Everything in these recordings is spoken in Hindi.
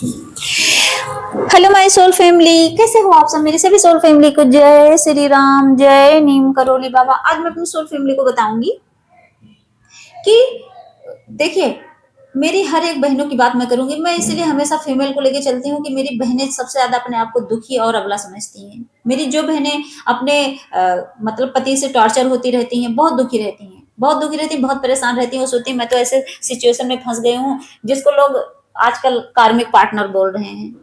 हेलो माय सोल फैमिली, कैसे हो आप सब। मेरी सभी सोल फैमिली को जय श्री राम, जय नीम करोली बाबा। आज मैं अपनी सोल फैमिली को बताऊंगी कि देखिए, मेरी हर एक बहनों की बात मैं करूंगी। मैं इसलिए हमेशा फीमेल को लेके चलती हूँ कि मेरी बहनें सबसे ज्यादा अपने आप को दुखी और अबला समझती हैं। मेरी जो बहनें अपने मतलब पति से टॉर्चर होती रहती हैं, बहुत दुखी रहती हैं, बहुत दुखी रहती हैं, बहुत परेशान रहती हैं। वो सोचती हैं मैं तो ऐसे सिचुएशन में फंस गई हूँ जिसको लोग आजकल कार्मिक पार्टनर बोल रहे हैं।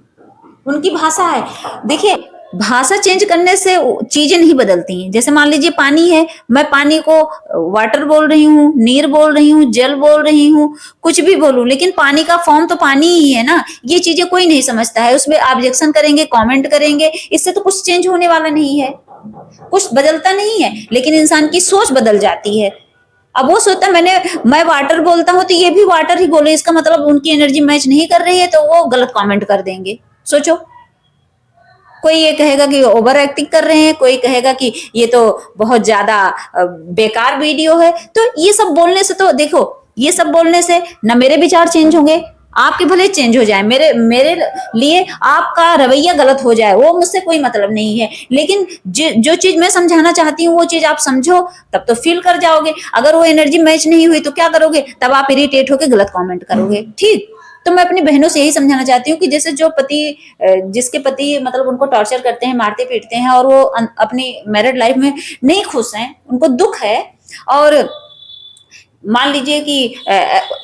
उनकी भाषा है। देखिए, भाषा चेंज करने से चीजें नहीं बदलती हैं। जैसे मान लीजिए पानी है, मैं पानी को वाटर बोल रही हूँ, नीर बोल रही हूँ, जल बोल रही हूँ, कुछ भी बोलूं, लेकिन पानी का फॉर्म तो पानी ही है ना। ये चीजें कोई नहीं समझता है। उसमें ऑब्जेक्शन करेंगे, कमेंट करेंगे, इससे तो कुछ चेंज होने वाला नहीं है, कुछ बदलता नहीं है। लेकिन इंसान की सोच बदल जाती है। अब वो सोचता मैं वाटर बोलता हूँ तो ये भी वाटर ही बोले, इसका मतलब उनकी एनर्जी मैच नहीं कर रही है, तो वो गलत कमेंट कर देंगे। सोचो, कोई ये कहेगा कि ओवर एक्टिंग कर रहे हैं, कोई कहेगा कि ये तो बहुत ज्यादा बेकार वीडियो है। तो ये सब बोलने से तो देखो, ये सब बोलने से ना मेरे विचार चेंज होंगे, आपके भले चेंज हो जाए, मेरे मेरे लिए आपका रवैया गलत हो जाए, वो मुझसे कोई मतलब नहीं है। लेकिन जो चीज मैं समझाना चाहती हूँ वो चीज आप समझो, तब तो फील कर जाओगे। अगर वो एनर्जी मैच नहीं हुई तो क्या करोगे, तब आप इरिटेट होकर गलत कमेंट करोगे। ठीक, तो मैं अपनी बहनों से यही समझाना चाहती हूँ कि जैसे जो पति, जिसके पति मतलब उनको टॉर्चर करते हैं, मारते पीटते हैं, और वो अपनी मैरिड लाइफ में नहीं खुश हैं, उनको दुख है, और मान लीजिए कि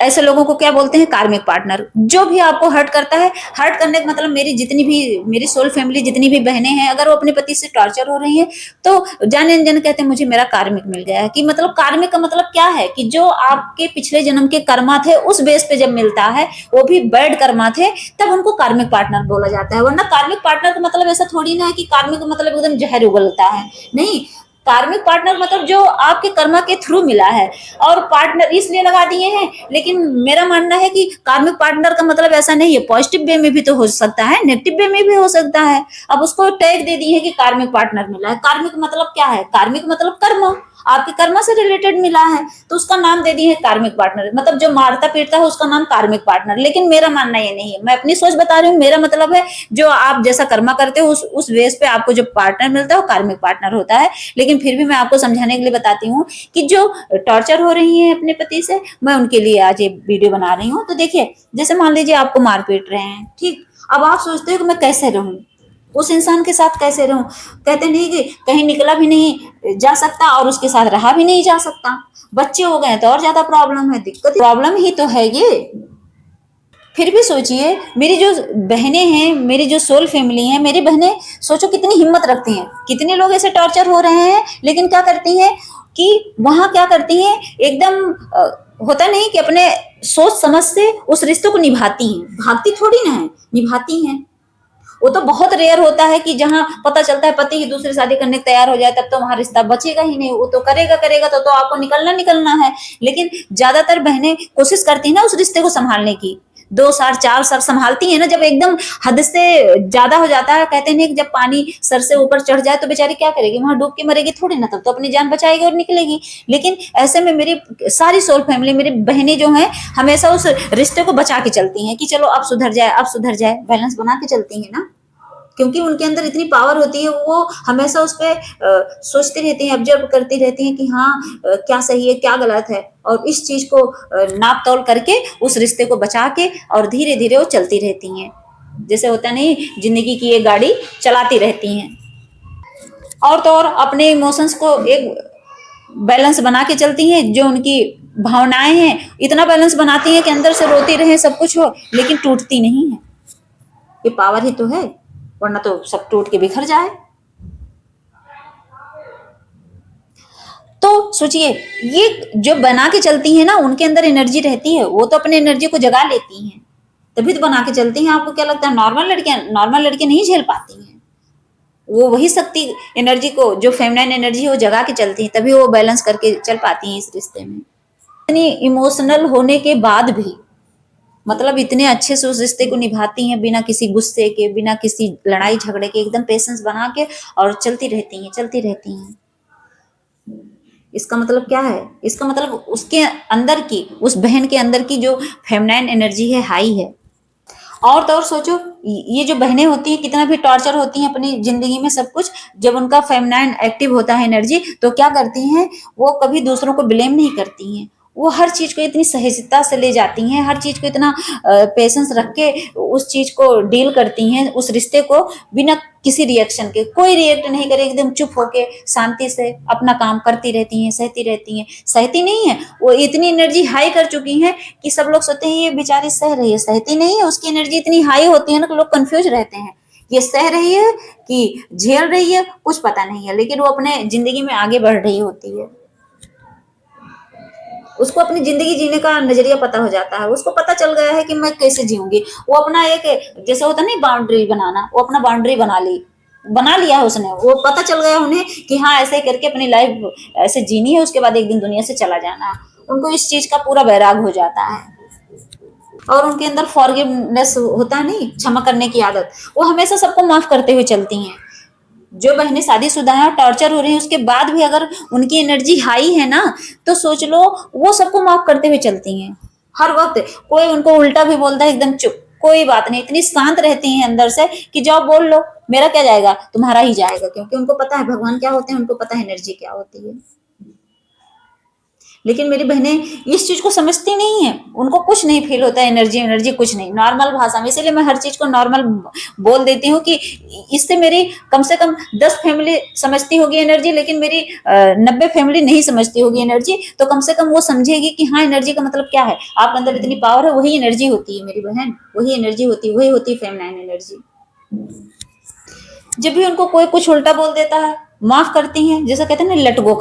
ऐसे लोगों को क्या बोलते हैं, कार्मिक पार्टनर। जो भी आपको हर्ट करता है, हर्ट करने का मतलब मेरी जितनी भी, मेरी सोल फैमिली जितनी भी बहनें हैं, अगर वो अपने पति से टॉर्चर हो रही हैं तो जाने अनजाने कहते हैं मुझे मेरा कार्मिक मिल गया है। कि मतलब कार्मिक का मतलब क्या है कि जो आपके पिछले जन्म के कर्मा थे उस बेस पे जब मिलता है, वो भी बैड कर्मा थे, तब उनको कार्मिक पार्टनर बोला जाता है। वरना कार्मिक पार्टनर का मतलब ऐसा थोड़ी ना है कि कार्मिक का मतलब एकदम जहर उगलता है, नहीं। कार्मिक पार्टनर मतलब जो आपके कर्मा के थ्रू मिला है। और पार्टनर इसलिए लगा दिए हैं, लेकिन मेरा मानना है कि कार्मिक पार्टनर का मतलब ऐसा नहीं है। पॉजिटिव वे में भी तो हो सकता है, नेगेटिव वे में भी हो सकता है। अब उसको टैग दे दिए है कि कार्मिक पार्टनर मिला है। कार्मिक मतलब क्या है, कार्मिक मतलब कर्म, आपके कर्म से रिलेटेड मिला है, तो उसका नाम दे दिए है कार्मिक पार्टनर। मतलब जो मारता पीटता है उसका नाम कार्मिक पार्टनर। लेकिन मेरा मानना ये नहीं है, मैं अपनी सोच बता रही हूँ। मेरा मतलब है जो आप जैसा कर्मा करते हो उस बेस पे आपको जो पार्टनर मिलता है वो कार्मिक पार्टनर होता है। लेकिन फिर भी मैं आपको समझाने के लिए बताती हूँ कि जो टॉर्चर हो रही है अपने पति से, मैं उनके लिए आज ये वीडियो बना रही हूँ। तो देखिए, जैसे मान लीजिए आपको मार पीट रहे हैं, ठीक। अब आप सोचते हो कि मैं कैसे रहूं, उस इंसान के साथ कैसे रहूं। कहते नहीं कि कहीं निकला भी नहीं जा सकता और उसके साथ रहा भी नहीं जा सकता। बच्चे हो गए तो और ज्यादा प्रॉब्लम है, दिक्कत प्रॉब्लम ही तो है ये। फिर भी सोचिए, मेरी जो बहनें हैं, मेरी जो सोल फैमिली है, मेरी बहनें सोचो कितनी हिम्मत रखती हैं। कितने लोग ऐसे टॉर्चर हो रहे हैं, लेकिन क्या करती हैं कि वहां क्या करती हैं, एकदम होता नहीं कि अपने सोच समझ से उस रिश्ते को निभाती हैं। भागती थोड़ी ना है, निभाती हैं। वो तो बहुत रेयर होता है कि जहां पता चलता है पति ही दूसरी शादी करने को तैयार हो जाए, तब तो वहां रिश्ता बचेगा ही नहीं। वो तो करेगा करेगा तो आपको निकलना निकलना है। लेकिन ज्यादातर बहनें कोशिश करती है ना उस रिश्ते को संभालने की। 2 साल 4 साल संभालती है ना, जब एकदम हद से ज्यादा हो जाता है, कहते हैं कि जब पानी सर से ऊपर चढ़ जाए तो बेचारी क्या करेगी, वहां डूब के मरेगी थोड़ी ना, तब तो अपनी जान बचाएगी और निकलेगी। लेकिन ऐसे में मेरी सारी सोल फैमिली, मेरी बहनें जो हैं, हमेशा उस रिश्ते को बचा के चलती हैं कि चलो अब सुधर जाए, अब सुधर जाए, बैलेंस बना के चलती है ना। क्योंकि उनके अंदर इतनी पावर होती है, वो हमेशा उस पर सोचती रहती हैं, ऑब्जर्व करती रहती हैं कि हाँ, क्या सही है क्या गलत है, और इस चीज को नाप तौल करके उस रिश्ते को बचा के और धीरे धीरे वो चलती रहती हैं। जैसे होता नहीं, जिंदगी की ये गाड़ी चलाती रहती हैं। और तो और अपने इमोशंस को एक बैलेंस बना के चलती हैं। जो उनकी भावनाएं हैं, इतना बैलेंस बनाती हैं कि अंदर से रोती रहे, सब कुछ हो, लेकिन टूटती नहीं है। ये पावर ही तो है, वरना तो सब टूट के बिखर जाए। तो सोचिए, ये जो बना के चलती है ना, उनके अंदर एनर्जी रहती है, वो तो अपनी एनर्जी को जगा लेती हैं, तभी तो बना के चलती हैं। आपको क्या लगता है नॉर्मल लड़कियां नहीं झेल पाती हैं? वो वही शक्ति एनर्जी को, जो फेमिनाइन एनर्जी है, वो जगा के चलती हैं, तभी वो बैलेंस करके चल पाती हैं इस रिश्ते में। इतनी इमोशनल होने के बाद भी, मतलब इतने अच्छे से उस रिश्ते को निभाती हैं, बिना किसी गुस्से के, बिना किसी लड़ाई झगड़े के, एकदम पेशेंस बना के, और चलती रहती हैं, चलती रहती हैं। इसका मतलब क्या है, इसका मतलब उसके अंदर की, उस बहन के अंदर की जो फेमिनाइन एनर्जी है, हाई है। और तो और सोचो, ये जो बहनें होती हैं कितना भी टॉर्चर होती हैं अपनी जिंदगी में सब कुछ, जब उनका फेमिनाइन एक्टिव होता है एनर्जी, तो क्या करती हैं, वो कभी दूसरों को ब्लेम नहीं करती हैं। वो हर चीज को इतनी सहजता से ले जाती हैं, हर चीज को इतना पेशेंस रख के उस चीज को डील करती हैं, उस रिश्ते को बिना किसी रिएक्शन के, कोई रिएक्ट नहीं करे, एकदम चुप होके शांति से अपना काम करती रहती हैं, सहती रहती हैं। सहती नहीं है, वो इतनी एनर्जी हाई कर चुकी हैं कि सब लोग सोचते हैं ये बेचारी सह रही है, सहती नहीं है। उसकी एनर्जी इतनी हाई होती है ना कि लोग कंफ्यूज रहते हैं, ये सह रही है कि झेल रही है, कुछ पता नहीं है, लेकिन वो अपने जिंदगी में आगे बढ़ रही होती है। उसको अपनी जिंदगी जीने का नजरिया पता हो जाता है, उसको पता चल गया है कि मैं कैसे जीऊंगी। वो अपना एक जैसे होता नहीं बाउंड्री बनाना, वो अपना बाउंड्री बना लिया है उसने। वो पता चल गया उन्हें कि हाँ ऐसे करके अपनी लाइफ ऐसे जीनी है, उसके बाद एक दिन दुनिया से चला जाना है। उनको इस चीज का पूरा वैराग हो जाता है। और उनके अंदर फॉरगिवनेस होता है, नहीं क्षमा करने की आदत, वो हमेशा सबको माफ करते हुए चलती हैं। जो बहनें शादीशुदा हैं और टॉर्चर हो रही हैं उसके बाद भी अगर उनकी एनर्जी हाई है ना, तो सोच लो वो सबको माफ करते हुए चलती हैं। हर वक्त कोई उनको उल्टा भी बोलता है एकदम चुप, कोई बात नहीं, इतनी शांत रहती हैं अंदर से कि जाओ बोल लो, मेरा क्या जाएगा, तुम्हारा ही जाएगा। क्योंकि उनको पता है भगवान क्या होते हैं, उनको पता है एनर्जी क्या होती है। लेकिन मेरी बहनें इस चीज को समझती नहीं है, उनको कुछ नहीं फील होता है, एनर्जी एनर्जी कुछ नहीं, नॉर्मल भाषा में। इसीलिए मैं हर चीज को नॉर्मल बोल देती हूँ कि इससे मेरी कम से कम 10 फैमिली समझती होगी एनर्जी, लेकिन मेरी 90 फैमिली नहीं समझती होगी एनर्जी। तो कम से कम वो समझेगी कि हाँ एनर्जी का मतलब क्या है, आप अंदर इतनी पावर है, वही एनर्जी होती है मेरी बहन, वही एनर्जी होती है, वही होती है फेमिनाइन एनर्जी। जब भी उनको कोई कुछ उल्टा बोल देता है, माफ करती हैं, जैसे कहते हैं ना लेट गो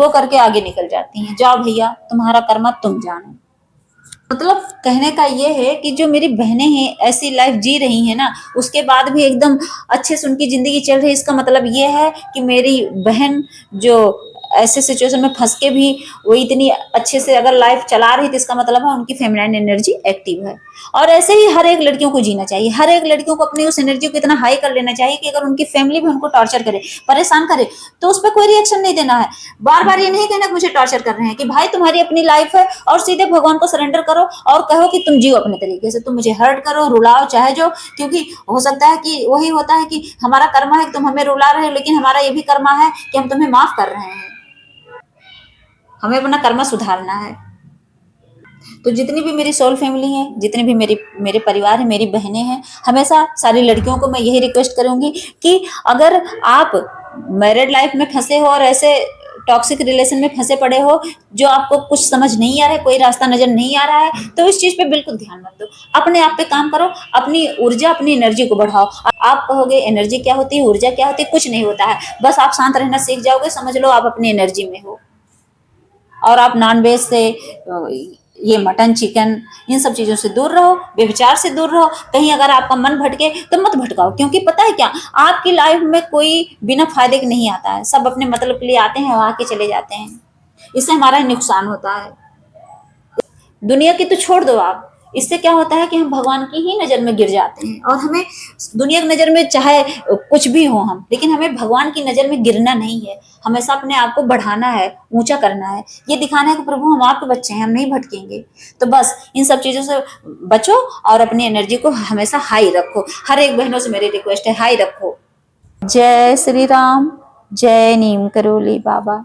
करके आगे निकल जाती हैं। जाओ भैया तुम्हारा कर्मा तुम जानो। मतलब कहने का ये है कि जो मेरी बहनें हैं ऐसी लाइफ जी रही हैं ना, उसके बाद भी एकदम अच्छे से उनकी जिंदगी चल रही है। इसका मतलब ये है कि मेरी बहन जो ऐसे सिचुएशन में फंस के भी वो इतनी अच्छे से अगर लाइफ चला रही थी, इसका मतलब है उनकी फेमिनाइन एनर्जी एक्टिव है। और ऐसे ही हर एक लड़कियों को जीना चाहिए, हर एक लड़कियों को अपनी उस एनर्जी को इतना हाई कर लेना चाहिए कि अगर उनकी फैमिली भी उनको टॉर्चर करे, परेशान करे, तो उस पर कोई रिएक्शन नहीं देना है। बार बार ये नहीं कहना कि मुझे टॉर्चर कर रहे हैं, कि भाई तुम्हारी अपनी लाइफ है और सीधे भगवान को सरेंडर करो और कहो कि तुम जियो अपने तरीके से, तुम मुझे हर्ट करो, रुलाओ, चाहे जो। क्योंकि हो सकता है कि वही होता है कि हमारा कर्मा है कि तुम हमें रुला रहे हो, लेकिन हमारा ये भी कर्मा है कि हम तुम्हें माफ कर रहे हैं। हमें अपना कर्मा सुधारना है। तो जितनी भी मेरी सोल फैमिली है, जितने भी मेरे परिवार है, मेरी बहनें हैं, हमेशा सारी लड़कियों को मैं यही रिक्वेस्ट करूंगी कि अगर आप मैरिड लाइफ में फंसे हो और ऐसे टॉक्सिक रिलेशन में फंसे पड़े हो, जो आपको कुछ समझ नहीं आ रहा है, कोई रास्ता नजर नहीं आ रहा है, तो इस चीज पे बिल्कुल ध्यान मत दो। अपने आप पे काम करो, अपनी ऊर्जा अपनी एनर्जी को बढ़ाओ। आप कहोगे एनर्जी क्या होती है, ऊर्जा क्या होती है, कुछ नहीं होता है। बस आप शांत रहना सीख जाओगे, समझ लो आप अपनी एनर्जी में हो। और आप नॉनवेज से ये मटन चिकन इन सब चीजों से दूर रहो, व्यभिचार से दूर रहो। कहीं अगर आपका मन भटके तो मत भटकाओ, क्योंकि पता है क्या, आपकी लाइफ में कोई बिना फायदे के नहीं आता है। सब अपने मतलब के लिए आते हैं, आके चले जाते हैं। इससे हमारा ही नुकसान होता है। दुनिया की तो छोड़ दो आप, इससे क्या होता है कि हम भगवान की ही नजर में गिर जाते हैं। और हमें दुनिया की नजर में चाहे कुछ भी हो हम, लेकिन हमें भगवान की नजर में गिरना नहीं है। हमेशा अपने आप को बढ़ाना है, ऊंचा करना है, ये दिखाना है कि प्रभु हम आपके बच्चे हैं, हम नहीं भटकेंगे। तो बस इन सब चीजों से बचो और अपनी एनर्जी को हमेशा हाई रखो। हर एक बहनों से मेरी रिक्वेस्ट है, हाई रखो। जय श्री राम, जय नीम करोली बाबा।